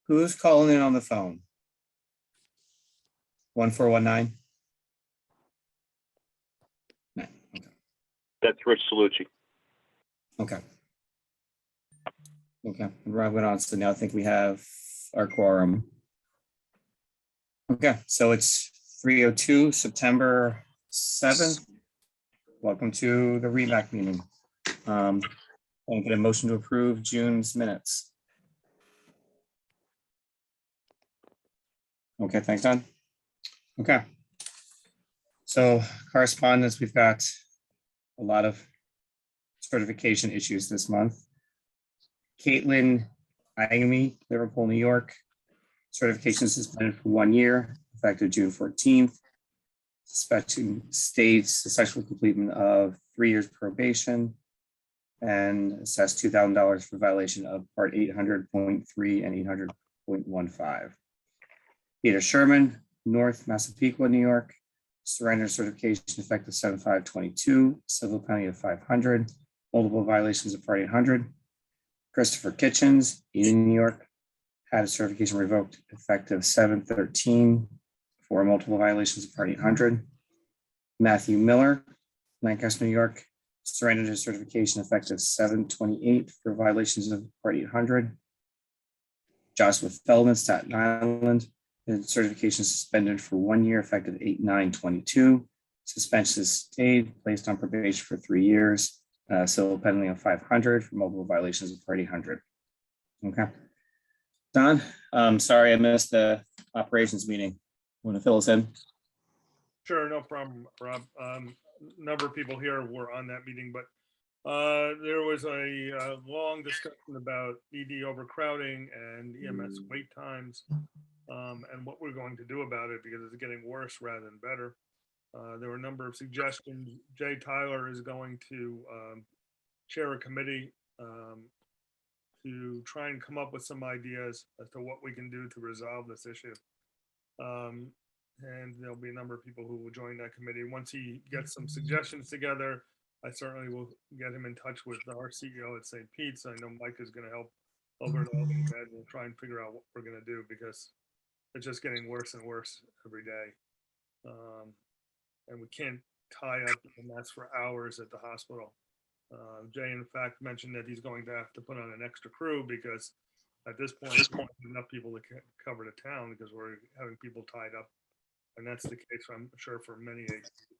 Who's calling in on the phone? 1419? No, okay. That's Rich Salucci. Okay. Okay, Rob went on, so now I think we have our quorum. Okay, so it's 3:02, September 7th. Welcome to the Remac meeting. And get a motion to approve June's minutes. Okay, thanks, Don. Okay. So correspondence, we've got a lot of certification issues this month. Caitlin Agami, Liverpool, New York. Certification suspended for 1 year, effective June 14th. Suspecting states successful completion of 3 years probation and assessed $2,000 for violation of part 800.3 and 800.15. Peter Sherman, North Massapequa, New York. Surrender certification effective 7/5/22, civil penalty of 500, multiple violations of part 800. Christopher Kitchens, Eden, New York, had a certification revoked effective 7/13 for multiple violations of part 800. Matthew Miller, Lancaster, New York, surrendered his certification effective 7/28 for violations of part 800. Joshua Feldman, Staten Island, his certification suspended for 1 year effective 8/9/22. Suspension is stayed, placed on probation for 3 years. Civil penalty of 500 for multiple violations of part 800. Okay. Don, sorry I missed the operations meeting. Want to fill us in? Sure, no problem, Rob. Number of people here were on that meeting, but there was a long discussion about ED overcrowding and EMS wait times, and what we're going to do about it because it's getting worse rather than better. There were a number of suggestions. Jay Tyler is going to chair a committee to try and come up with some ideas as to what we can do to resolve this issue. And there'll be a number of people who will join that committee. Once he gets some suggestions together, I certainly will get him in touch with our CEO at St. Pete's. I know Mike is going to help over at Albany Med. We'll try and figure out what we're going to do because it's just getting worse and worse every day. And we can't tie up and that's for hours at the hospital. Jay, in fact, mentioned that he's going to have to put on an extra crew because at this point, we don't have enough people to cover the town because we're having people tied up. And that's the case, I'm sure, for many agencies.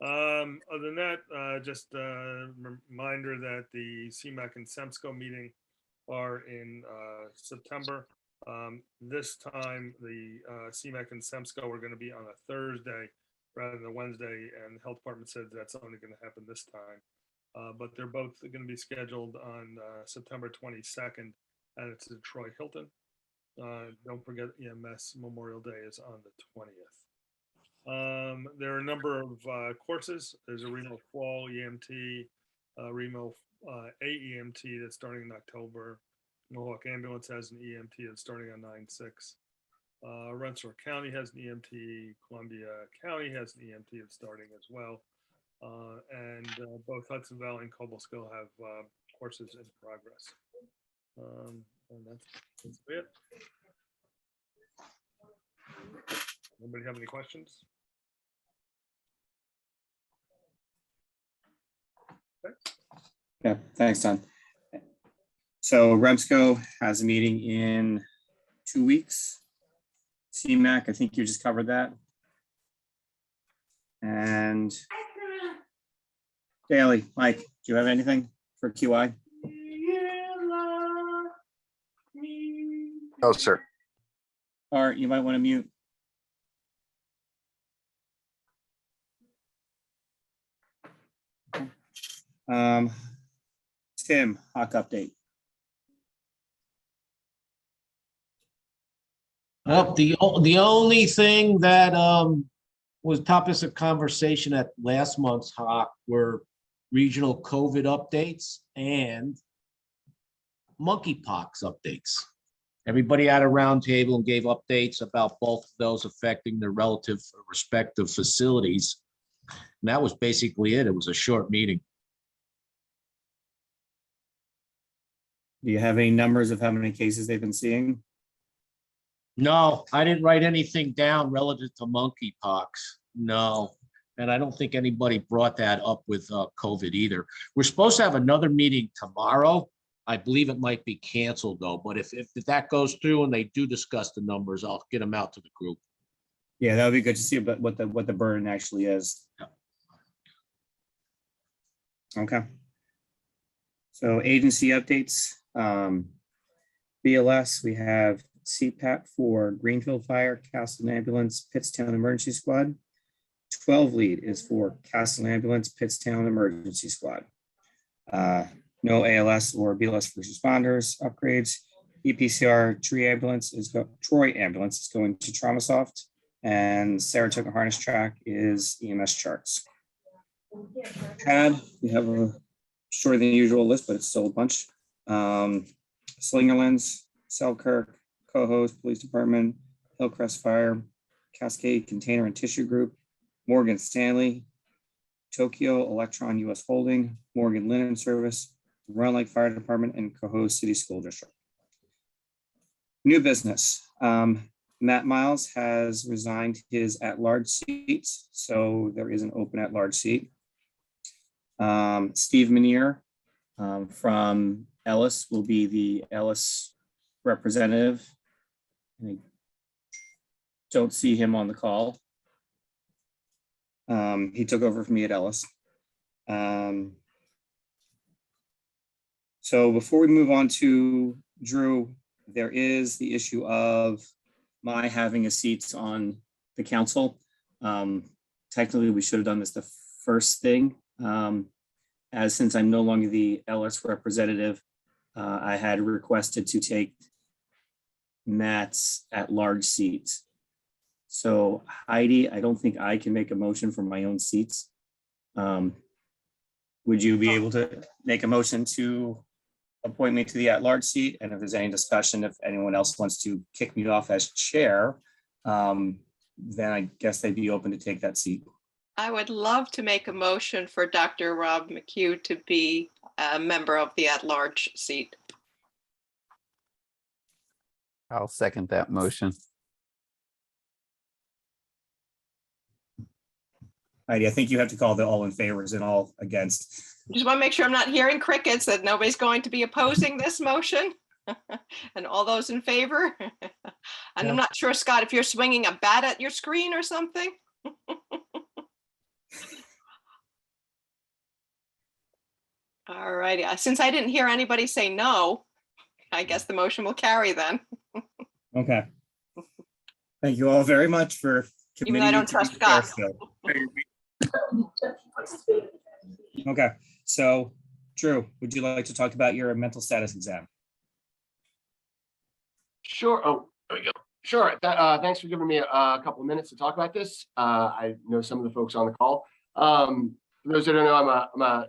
Other than that, just a reminder that the CMAC and SEMSCO meeting are in September. This time, the CMAC and SEMSCO are going to be on a Thursday rather than a Wednesday, and the health department said that's only going to happen this time. But they're both going to be scheduled on September 22nd, and it's at Troy Hilton. Don't forget EMS Memorial Day is on the 20th. There are a number of courses. There's a Remo Fall EMT, Remo AEMT that's starting in October. Mohawk Ambulance has an EMT that's starting on 9/6. Rensselaer County has an EMT. Columbia County has an EMT that's starting as well. And both Hudson Valley and Cobleskill have courses in progress. And that's it. Anybody have any questions? Okay. Yeah, thanks, Don. So Remsco has a meeting in 2 weeks. CMAC, I think you just covered that. And Daly, Mike, do you have anything for QI? No, sir. Art, you might want to mute. Tim, Hawk update. Well, the only thing that was topics of conversation at last month's Hawk were regional COVID updates and monkeypox updates. Everybody had a roundtable and gave updates about both of those affecting their relative respective facilities. And that was basically it. It was a short meeting. Do you have any numbers of how many cases they've been seeing? No, I didn't write anything down relative to monkeypox. No. And I don't think anybody brought that up with COVID either. We're supposed to have another meeting tomorrow. I believe it might be canceled though, but if that goes through and they do discuss the numbers, I'll get them out to the group. Yeah, that would be good to see about what the burden actually is. Yeah. Okay. So agency updates. BLS, we have CPAP for Greenfield Fire, Castle Ambulance, Pittstown Emergency Squad. 12 lead is for Castle Ambulance, Pittstown Emergency Squad. No ALS or BLS first responders upgrades. EPCR Troy Ambulance is going to TraumaSoft, and Saratoga Harness Track is EMS charts. We have a shorter than usual list, but it's still a bunch. Slingerlands, Selkirk, Co-host, Police Department, Hillcrest Fire, Cascade Container and Tissue Group, Morgan Stanley, Tokyo Electron US Holding, Morgan Linen Service, Round Lake Fire Department, and Cohoes City School District. New business. Matt Miles has resigned his at-large seat, so there is an open at-large seat. Steve Menier from Ellis will be the Ellis representative. I don't see him on the call. He took over for me at Ellis. So before we move on to Drew, there is the issue of my having a seat on the council. Technically, we should have done this the first thing. As since I'm no longer the Ellis representative, I had requested to take Matt's at-large seat. So Heidi, I don't think I can make a motion for my own seats. Would you be able to make a motion to appoint me to the at-large seat? And if there's any discussion, if anyone else wants to kick me off as chair, then I guess they'd be open to take that seat. I would love to make a motion for Dr. Rob McHugh to be a member of the at-large seat. I'll second that motion. Heidi, I think you have to call the all in favors and all against. Just want to make sure I'm not hearing crickets, that nobody's going to be opposing this motion. And all those in favor? And Yeah. I'm not sure, Scott, if you're swinging a bat at your screen or something. All righty. Since I didn't hear anybody say no, I guess the motion will carry then. Okay. Thank you all very much for. Even though I don't committing trust to Scott. the still. Okay, so Drew, would you like to talk about your mental status exam? Sure. Oh, there we go. Sure. Thanks for giving me a couple of minutes to talk about this. I know some of the folks on the call. For those that don't know, I'm a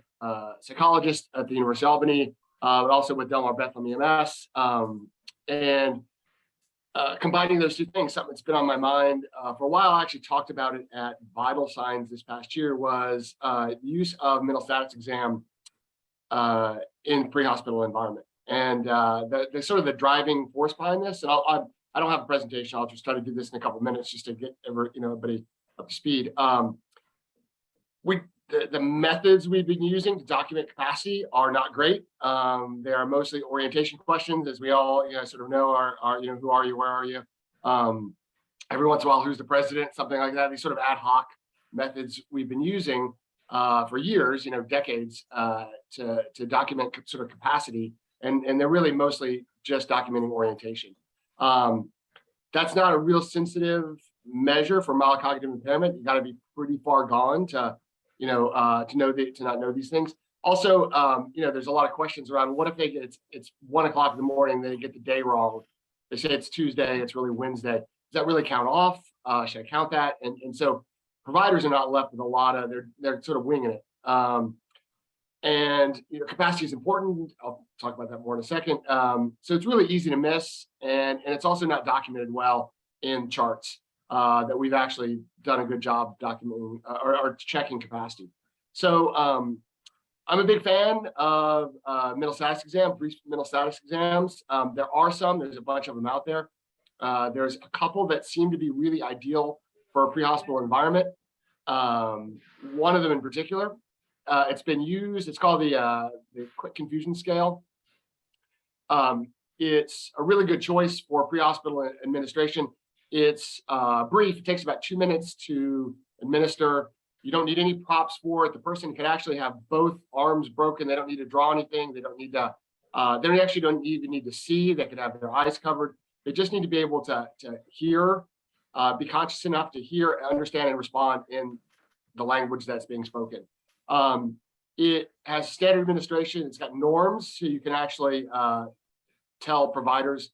psychologist at the University of Albany, but also with Delmar Bethlehem EMS. And combining those two things, something that's been on my mind for a while, I actually talked about it at Vital Signs this past year, was the use of mental status exam in pre-hospital environment. And the sort of the driving force behind this, and I don't have a presentation, I'll just try to do this in a couple of minutes just to get everybody up to speed. The methods we've been using to document capacity are not great. They are mostly orientation questions, as we all sort of know, are who are you, where are you? Every once in a while, who's the president, something like that. These sort of ad hoc methods we've been using for years, decades, to document sort of capacity, and they're really mostly just documenting orientation. That's not a real sensitive measure for mild cognitive impairment. You got to be pretty far gone to not know these things. Also, there's a lot of questions around what if it's 1 o'clock in the morning, they get the day wrong. They say it's Tuesday, it's really Wednesday. Does that really count off? Should I count that? And so providers are not left with a lot of, they're sort of winging it. And capacity is important. I'll talk about that more in a second. So it's really easy to miss, and it's also not documented well in charts that we've actually done a good job documenting or checking capacity. So I'm a big fan of mental status exam, brief mental status exams. There's a bunch of them out there. There's a couple that seem to be really ideal for a pre-hospital environment. One of them in particular, it's been used. It's called the Quick Confusion Scale. It's a really good choice for pre-hospital administration. It's brief. It takes about 2 minutes to administer. You don't need any props for it. The person can actually have both arms broken. They don't need to draw anything. They don't need to. They actually don't even need to see. They can have their eyes covered. They just need to be able to hear, be conscious enough to hear, understand, and respond in the language that's being spoken. It has standard administration. It's got norms, so you can actually tell providers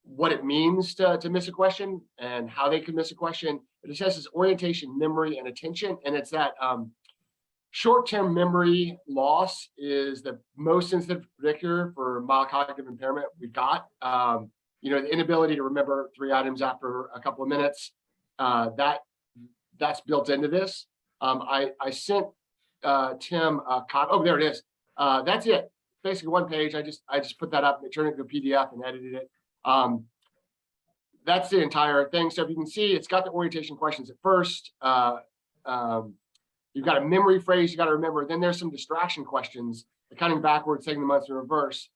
what it means to miss a question and how they can miss a question. It assesses orientation, memory, and attention. And it's that short-term memory loss is the most sensitive predictor for mild cognitive impairment we've got. The inability to remember 3 items after a couple of minutes, that's built into this. I sent Tim a copy. Oh, there it is. That's it. Basically 1 page. I just put that up and turned it into a PDF and edited it. That's the entire thing. So if you can see, it's got the orientation questions at first. You've got a memory phrase you got to remember. Then there's some distraction questions, counting backwards, taking the months in reverse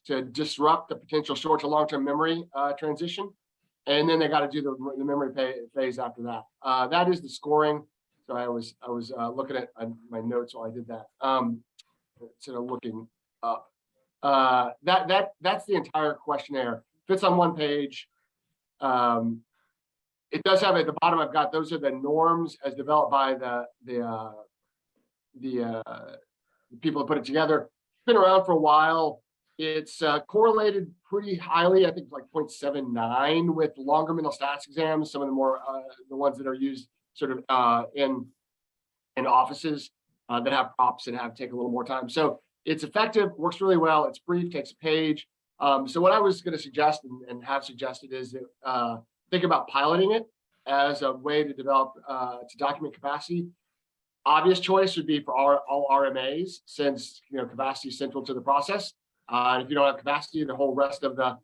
to disrupt the potential short to long-term memory transition. And then they got to do the memory phase after that. That is the scoring. So I was looking at my notes while I did that. Instead of looking up. That's the entire questionnaire. Fits on 1 page. It does have at the bottom. I've got those are the norms as developed by the people that put it together. It's been around for a while. It's correlated pretty highly. I think like 0.79 with longer mental stats exams. Some of the more the ones that are used sort of in offices that have props and take a little more time. So it's effective, works really well. It's brief, takes a page. So what I was going to suggest and have suggested is that think about piloting it as a way to develop to document capacity. Obvious choice would be for all RMAs, since capacity is central to the process. And if you don't have capacity, the whole rest of the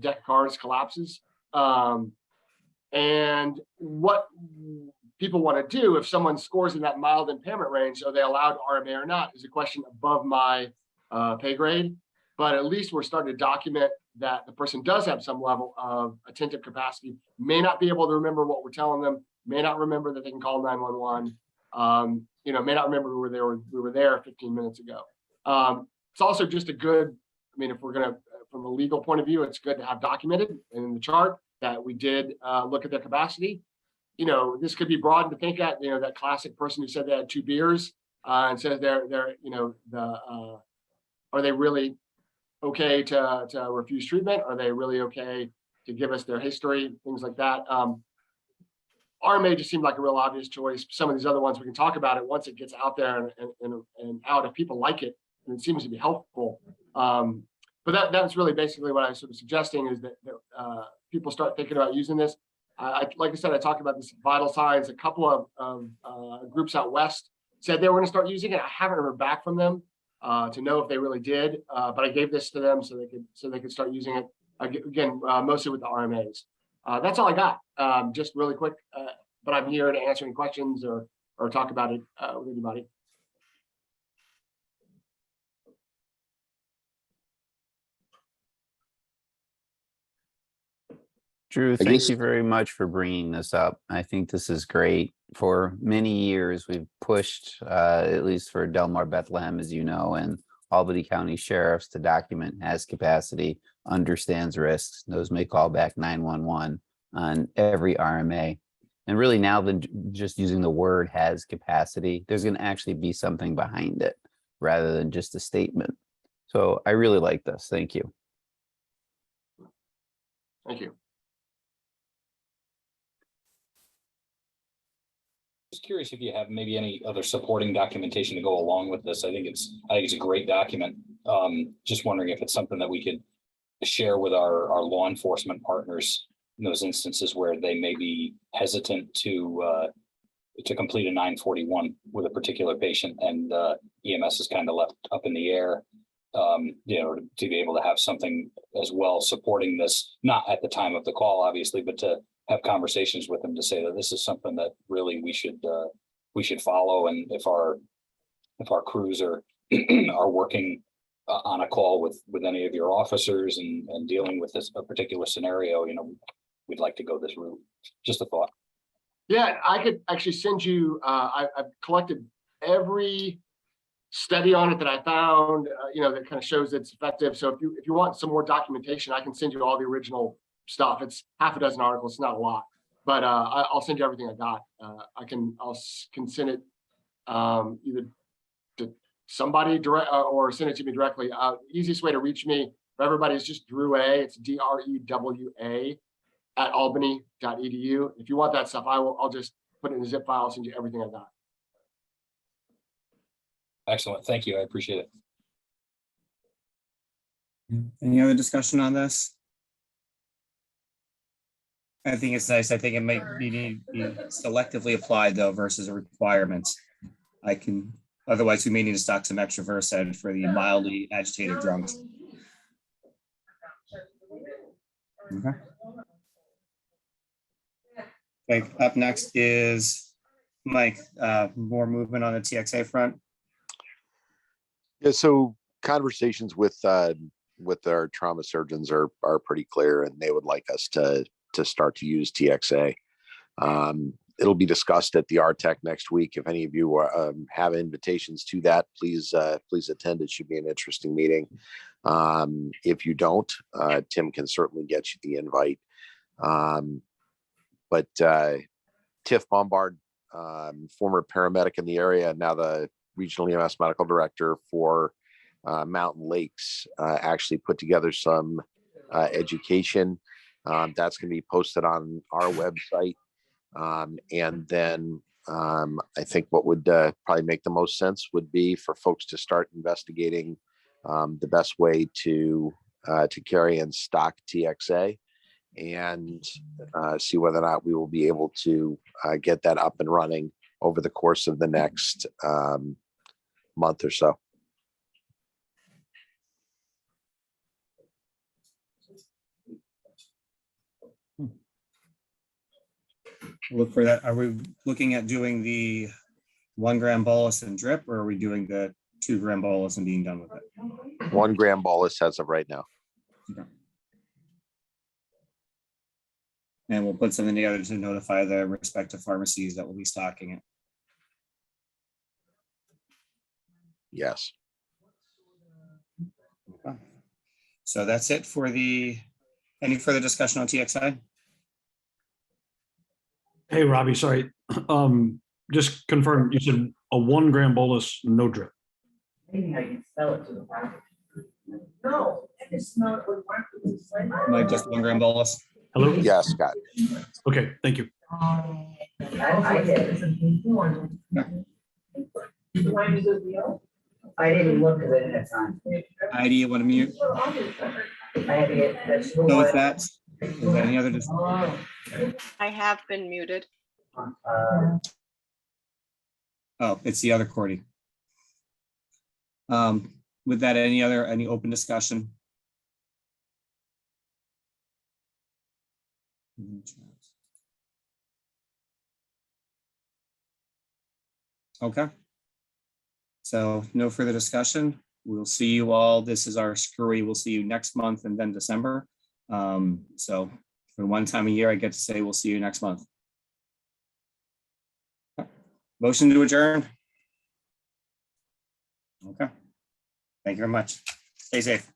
deck of cards collapses. And what people want to do if someone scores in that mild impairment range, are they allowed RMA or not, is a question above my pay grade. But at least we're starting to document that the person does have some level of attentive capacity, may not be able to remember what we're telling them, may not remember that they can call 911, may not remember we were there 15 minutes ago. It's also just a good, if we're going to, from a legal point of view, it's good to have documented in the chart that we did look at their capacity. This could be broadened to think at, that classic person who said they had 2 beers and says are they really okay to refuse treatment? Are they really okay to give us their history? Things like that. RMA just seemed like a real obvious choice. Some of these other ones, we can talk about it once it gets out there and out, if people like it, and it seems to be helpful. But that's really basically what I was sort of suggesting, is that people start thinking about using this. Like I said, I talked about this vital signs. A couple of groups out west said they were going to start using it. I haven't heard back from them to know if they really did, but I gave this to them so they could start using it again, mostly with the RMAs. That's all I got. Just really quick, but I'm here to answer any questions or talk about it with anybody. Drew, thank you very much for bringing this up. I think this is great. For many years, we've pushed, at least for Delmar Bethlehem, as you know, and Albany County Sheriffs, to document has capacity, understands risks, those may call back 911 on every RMA. And really now than just using the word has capacity, there's going to actually be something behind it rather than just a statement. So I really like this. Thank you. Thank you. Just curious if you have maybe any other supporting documentation to go along with this. I think it's a great document. Just wondering if it's something that we could share with our law enforcement partners in those instances where they may be hesitant to complete a 941 with a particular patient, and EMS is kind of left up in the air. to be able to have something as well supporting this, not at the time of the call, obviously, but to have conversations with them to say that this is something that really we should follow. And if our crews are are working on a call with any of your officers and dealing with a particular scenario, we'd like to go this route. Just a thought. Yeah, I could actually send you, I've collected every study on it that I found, that kind of shows it's effective. So if you want some more documentation, I can send you all the original stuff. It's half a dozen articles, it's not a lot, but I'll send you everything I got. I can send it either to somebody direct or send it to me directly. Easiest way to reach me for everybody is just Drew A. It's DREWA at albany.edu. If you want that stuff, I'll just put it in a zip file, send you everything I got. Excellent. Thank you. I appreciate it. Any other discussion on this? I think it's nice. I think it might be selectively applied though versus a requirement. Otherwise we may need to stock some extra Versed for the mildly agitated drunks. Okay. Okay, up next is Mike, more movement on the TXA front. Yeah, so conversations with our trauma surgeons are pretty clear, and they would like us to start to use TXA. It'll be discussed at the RTEC next week. If any of you have invitations to that, please attend. It should be an interesting meeting. If you don't, Tim can certainly get you the invite. But Tiff Bombard, former paramedic in the area, now the regional EMS medical director for Mountain Lakes, actually put together some education that's going to be posted on our website. And then I think what would probably make the most sense would be for folks to start investigating the best way to carry and stock TXA, and see whether or not we will be able to get that up and running over the course of the next month or so. Look for that. Are we looking at doing the 1 gram bolus and drip, or are we doing the 2 gram bolus and being done with it? 1 gram bolus as of right now. Okay. And we'll put something together to notify the respective pharmacies that will be stocking it. Yes. Okay. So that's it for any further discussion on TXI? Hey, Robbie, sorry. Just confirm, you said a 1 gram bolus, no drip. Maybe I can sell it to the market. No, I just smell it with market. Mike, just 1 gram bolus? Hello? Yes, Scott. Okay, thank you. I did. I didn't look at it at the time. Heidi, you want to mute? I had to get vegetable No, with oil. that, is there any other discussion? I have been muted. Oh, it's the other Cordy. With that, any open discussion? Okay. So no further discussion. We'll see you all. This is our screwy. We'll see you next month and then December. So for one time a year, I get to say we'll see you next month. Motion to adjourn. Okay. Thank you very much. Stay safe.